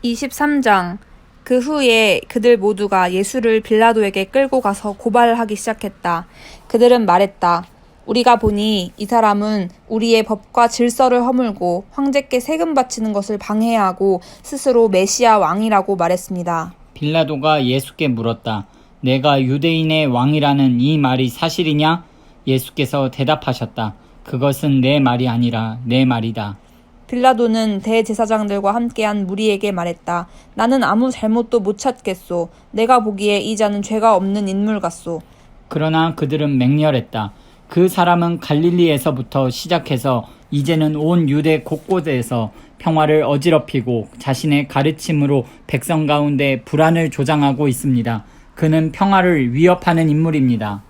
23장. 그 후에 그들 모두가 예수를 빌라도에게 끌고 가서 고발하기 시작했다. 그들은 말했다. 우리가 보니 이 사람은 우리의 법과 질서를 허물고 황제께 세금 바치는 것을 방해하고 스스로 메시아 왕이라고 말했습니다. 빌라도가 예수께 물었다. 내가 유대인의 왕이라는 이 말이 사실이냐? 예수께서 대답하셨다. 그것은 내 말이 아니라 내 말이다. 빌라도는 대제사장들과 함께한 무리에게 말했다. 나는 아무 잘못도 못 찾겠소. 내가 보기에 이 자는 죄가 없는 인물 같소. 그러나 그들은 맹렬했다. 그 사람은 갈릴리에서부터 시작해서 이제는 온 유대 곳곳에서 평화를 어지럽히고 자신의 가르침으로 백성 가운데 불안을 조장하고 있습니다. 그는 평화를 위협하는 인물입니다.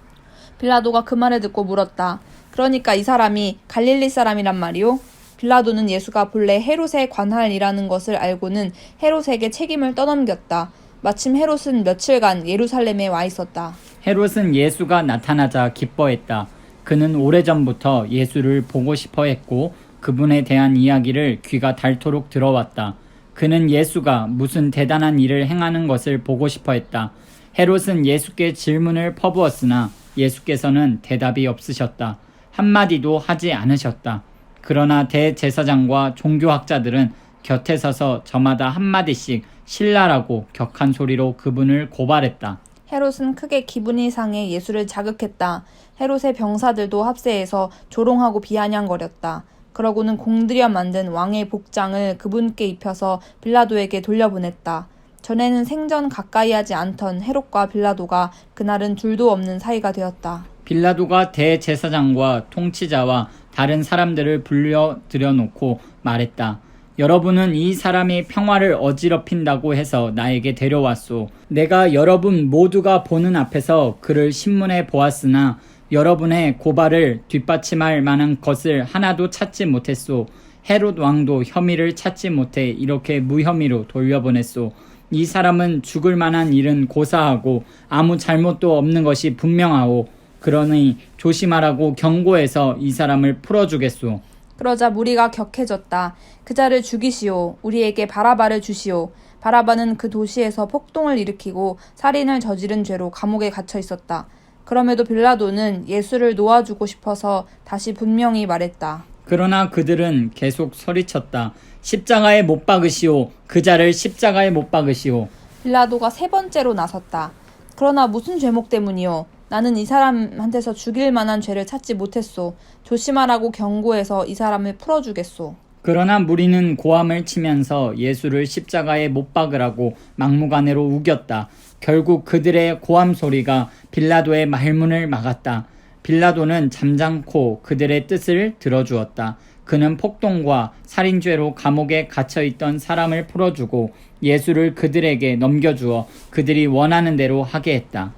빌라도가 그 말을 듣고 물었다. 그러니까 이 사람이 갈릴리 사람이란 말이오? 빌라도는 예수가 본래 헤롯의 관할이라는 것을 알고는 헤롯에게 책임을 떠넘겼다. 마침 헤롯은 며칠간 예루살렘에 와 있었다. 헤롯은 예수가 나타나자 기뻐했다. 그는 오래전부터 예수를 보고 싶어 했고 그분에 대한 이야기를 귀가 닳도록 들어왔다. 그는 예수가 무슨 대단한 일을 행하는 것을 보고 싶어 했다. 헤롯은 예수께 질문을 퍼부었으나 예수께서는 대답이 없으셨다. 한마디도 하지 않으셨다. 그러나 대제사장과 종교학자들은 곁에 서서 저마다 한마디씩 신라라고 격한 소리로 그분을 고발했다. 헤롯은 크게 기분이 상해 예수를 자극했다. 헤롯의 병사들도 합세해서 조롱하고 비아냥거렸다. 그러고는 공들여 만든 왕의 복장을 그분께 입혀서 빌라도에게 돌려보냈다. 전에는 생전 가까이 하지 않던 헤롯과 빌라도가 그날은 둘도 없는 사이가 되었다. 빌라도가 대제사장과 통치자와 다른 사람들을 불러들여놓고 말했다. 여러분은 이 사람이 평화를 어지럽힌다고 해서 나에게 데려왔소. 내가 여러분 모두가 보는 앞에서 그를 신문에 보았으나 여러분의 고발을 뒷받침할 만한 것을 하나도 찾지 못했소. 헤롯 왕도 혐의를 찾지 못해 이렇게 무혐의로 돌려보냈소. 이 사람은 죽을 만한 일은 고사하고 아무 잘못도 없는 것이 분명하오. 그러니 조심하라고 경고해서 이 사람을 풀어주겠소. 그러자 무리가 격해졌다. 그자를 죽이시오. 우리에게 바라바를 주시오. 바라바는 그 도시에서 폭동을 일으키고 살인을 저지른 죄로 감옥에 갇혀 있었다. 그럼에도 빌라도는 예수를 놓아주고 싶어서 다시 분명히 말했다. 그러나 그들은 계속 소리쳤다. 십자가에 못 박으시오. 그자를 십자가에 못 박으시오. 빌라도가 세 번째로 나섰다. 그러나 무슨 죄목 때문이오? 나는 이 사람한테서 죽일 만한 죄를 찾지 못했소. 조심하라고 경고해서 이 사람을 풀어주겠소. 그러나 무리는 고함을 치면서 예수를 십자가에 못 박으라고 막무가내로 우겼다. 결국 그들의 고함 소리가 빌라도의 말문을 막았다. 빌라도는 잠잠코 그들의 뜻을 들어주었다. 그는 폭동과 살인죄로 감옥에 갇혀있던 사람을 풀어주고 예수를 그들에게 넘겨주어 그들이 원하는 대로 하게 했다.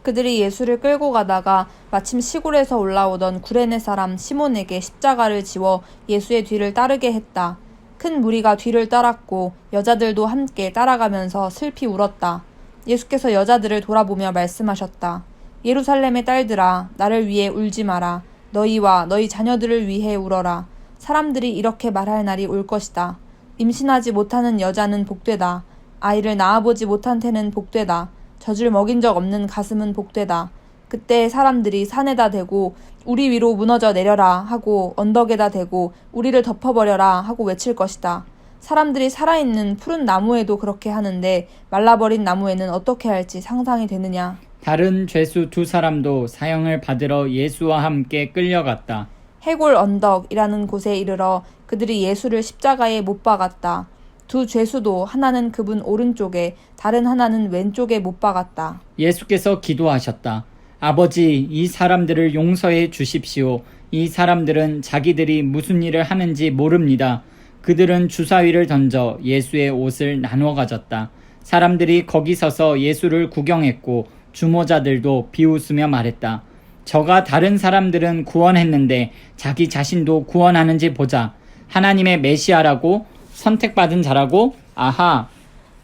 그들이 예수를 끌고 가다가 마침 시골에서 올라오던 구레네 사람 시몬에게 십자가를 지워 예수의 뒤를 따르게 했다. 큰 무리가 뒤를 따랐고 여자들도 함께 따라가면서 슬피 울었다. 예수께서 여자들을 돌아보며 말씀하셨다. 예루살렘의 딸들아, 나를 위해 울지 마라. 너희와 너희 자녀들을 위해 울어라. 사람들이 이렇게 말할 날이 올 것이다. 임신하지 못하는 여자는 복되다. 아이를 낳아보지 못한 태는 복되다. 젖을 먹인 적 없는 가슴은 복되다. 그때 사람들이 산에다 대고 우리 위로 무너져 내려라 하고 언덕에다 대고 우리를 덮어버려라 하고 외칠 것이다. 사람들이 살아있는 푸른 나무에도 그렇게 하는데 말라버린 나무에는 어떻게 할지 상상이 되느냐. 다른 죄수 두 사람도 사형을 받으러 예수와 함께 끌려갔다. 해골 언덕이라는 곳에 이르러 그들이 예수를 십자가에 못 박았다. 두 죄수도 하나는 그분 오른쪽에 다른 하나는 왼쪽에 못 박았다. 예수께서 기도하셨다. 아버지, 이 사람들을 용서해 주십시오. 이 사람들은 자기들이 무슨 일을 하는지 모릅니다. 그들은 주사위를 던져 예수의 옷을 나누어 가졌다. 사람들이 거기 서서 예수를 구경했고 주모자들도 비웃으며 말했다. 저가 다른 사람들은 구원했는데 자기 자신도 구원하는지 보자. 하나님의 메시아라고? 선택받은 자라고? 아하.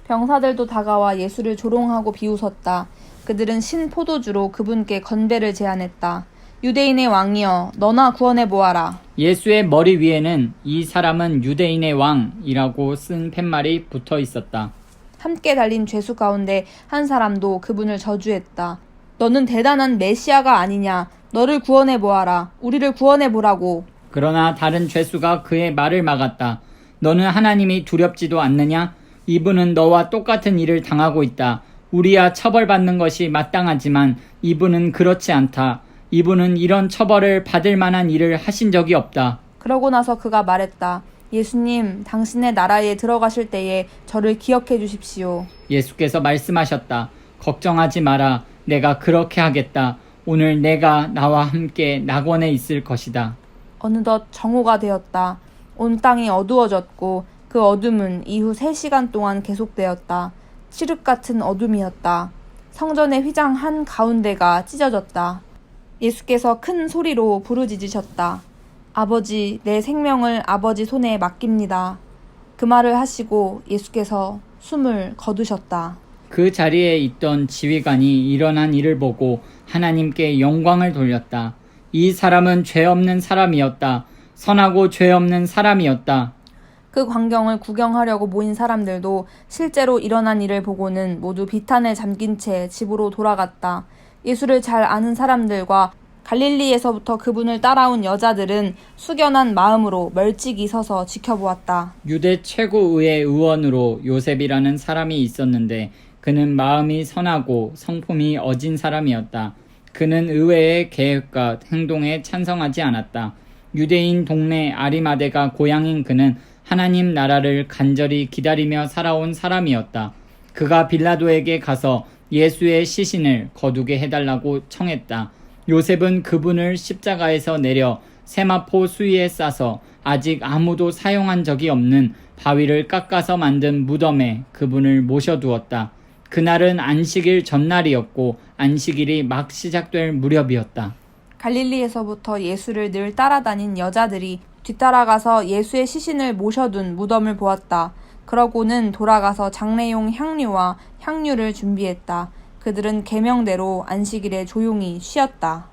병사들도 다가와 예수를 조롱하고 비웃었다. 그들은 신 포도주로 그분께 건배를 제안했다. 유대인의 왕이여, 너나 구원해 보아라. 예수의 머리 위에는 이 사람은 유대인의 왕이라고 쓴 팻말이 붙어 있었다. 함께 달린 죄수 가운데 한 사람도 그분을 저주했다. 너는 대단한 메시아가 아니냐? 너를 구원해 보아라. 우리를 구원해 보라고. 그러나 다른 죄수가 그의 말을 막았다. 너는 하나님이 두렵지도 않느냐? 이분은 너와 똑같은 일을 당하고 있다. 우리야 처벌받는 것이 마땅하지만 이분은 그렇지 않다. 이분은 이런 처벌을 받을 만한 일을 하신 적이 없다. 그러고 나서 그가 말했다. 예수님, 당신의 나라에 들어가실 때에 저를 기억해 주십시오. 예수께서 말씀하셨다. 걱정하지 마라. 내가 그렇게 하겠다. 오늘 내가 나와 함께 낙원에 있을 것이다. 어느덧 정오가 되었다. 온 땅이 어두워졌고 그 어둠은 이후 3시간 동안 계속되었다. 칠흑 같은 어둠이었다. 성전의 휘장 한 가운데가 찢어졌다. 예수께서 큰 소리로 부르짖으셨다. 아버지, 내 생명을 아버지 손에 맡깁니다. 그 말을 하시고 예수께서 숨을 거두셨다. 그 자리에 있던 지휘관이 일어난 일을 보고 하나님께 영광을 돌렸다. 이 사람은 죄 없는 사람이었다. 선하고 죄 없는 사람이었다. 그 광경을 구경하려고 모인 사람들도 실제로 일어난 일을 보고는 모두 비탄에 잠긴 채 집으로 돌아갔다. 예수를 잘 아는 사람들과 갈릴리에서부터 그분을 따라온 여자들은 숙연한 마음으로 멀찍이 서서 지켜보았다. 유대 최고의회 의원으로 요셉이라는 사람이 있었는데 그는 마음이 선하고 성품이 어진 사람이었다. 그는 의회의 계획과 행동에 찬성하지 않았다. 유대인 동네 아리마대가 고향인 그는 하나님 나라를 간절히 기다리며 살아온 사람이었다. 그가 빌라도에게 가서 예수의 시신을 거두게 해달라고 청했다. 요셉은 그분을 십자가에서 내려 세마포 수위에 싸서 아직 아무도 사용한 적이 없는 바위를 깎아서 만든 무덤에 그분을 모셔두었다. 그날은 안식일 전날이었고 안식일이 막 시작될 무렵이었다. 갈릴리에서부터 예수를 늘 따라다닌 여자들이 뒤따라가서 예수의 시신을 모셔둔 무덤을 보았다. 그러고는 돌아가서 장례용 향료와 향유를 준비했다. 그들은 계명대로 안식일에 조용히 쉬었다.